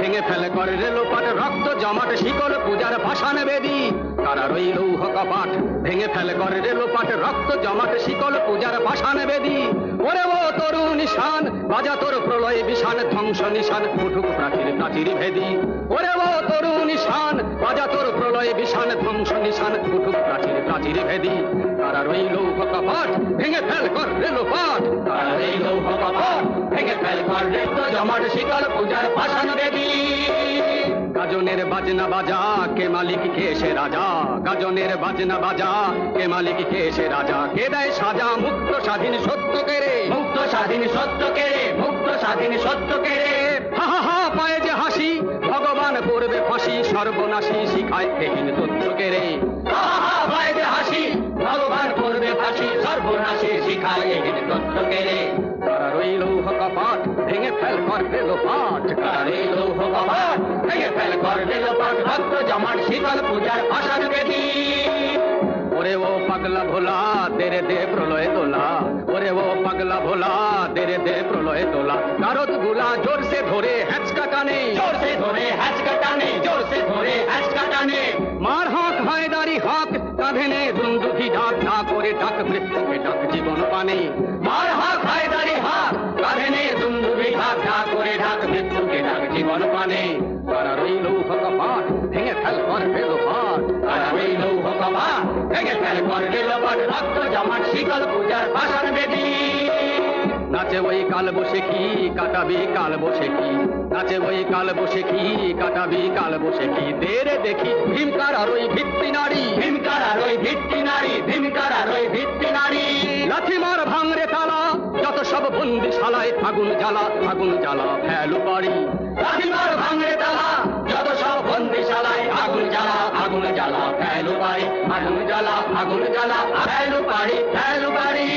ভেঙে ফেলে করে রেলোপাট, রক্ত জমাট শিকল পূজার ভাসান বেদি। কারার ওই লৌহ কপাট ভেঙে ফেলে করে রেলোপাট, রক্ত জমাট শিকল পূজার ভাসান বেদি। ওরে ও তরু নিশান বাজা তোর প্রলয় বিশান, ধ্বংস নিশান উঠুক প্রাচীর প্রাচীর ভেদি। ওরে ও তরু নিশান বাজা তোর প্রলয় বিশান, ধ্বংস নিশান উঠুক প্রাচীর প্রাচীর ভেদি। কারার ওই লৌহ কপাট ভেঙে ফেল কর রেলোপাট, কারার এই লৌহ কপাট ভেঙে ফেল কর রক্ত জমাট শিকল পূজার ভাসান বেদি। গাজনের বাজনা বাজা কে মালিক কে সে রাজা, গাজনের বাজনা বাজা কে মালিক কে সে রাজা। কে দেয় সাজা মুক্ত স্বাধীন সত্য কেড়ে, মুক্ত স্বাধীন সত্য কেড়ে, মুক্ত স্বাধীন সত্য কেড়ে। হা হা হা পায়ে যে হাসি ভগবান করবে ফাঁসি, সর্বনাশী শিখায় দেখিন তথ্য কেড়ে। হা হা হা পায়ে যে হাসি ভগবান করবে ফাঁসি, সর্বনাশী শিখায় দেখিন তথ্য কেড়ে। কারার ওই লৌহ কপাট ভেঙে ফেল কর রেলোপাট, কারার এই লৌহ কপাট ভেঙে ফেল কর রেলোপাট, রক্ত জমাট শিকল পূজার ভাসান বেদি। ওরে ও পাগলা ভোলা তেরে দে প্রলয় তোলা, ওরে ও পাগলা ভোলা তেরে দে প্রলয় তোলা। কারত গুলা জোর সে ধরে হ্যাঁচকা টানে, জোর সে ধরে হ্যাঁচকা টানে, জোর সে ধরে হ্যাঁচকা টানে। মার হাঁক হায়দারি হাঁক কাঁধে নে দুন্দুভি ডাক, না করে ডাক মৃত্যুকে ডাক জীবন পানে। মার হাঁক হায়দারি হাঁক কাঁধে নে দুন্দুভি ডাক, না করে ডাক মৃত্যুকে ডাক জীবন পানে। কারার ওই লৌহ কপাট ভেঙে ফেল কর রেলোপাট, কারার ওই লৌহ কপাট ভেঙে ফেল কর রেলোপাট, রক্ত জমাট শিকল পূজার ভাসান বেদি। নাচে ওই কাল বসে কি কাটাবি কাল বসে কি, নাচে ওই কাল বসে কি কাটাবি কাল বসে কি। দেরে দেখি ভীমকার আর ওই ভিত্তি নারী, ভীমকার আর ওই ভিত্তি নারী, ভীমকার আর ওই ভিত্তি নারী। লাথিমার ভাঙরে তালা যত সব বন্দিশালায়, আগুন জ্বালা আগুন জ্বালা ফেলু বাড়ি। লাথিমার ভাঙরে তালা যত সব বন্দিশালায়, আগুন জ্বালা আগুন জ্বালা ফেলু বাড়ি, আগুন জ্বালা আগুন জ্বালা ফেলু বাড়ি, ফেলু বাড়ি।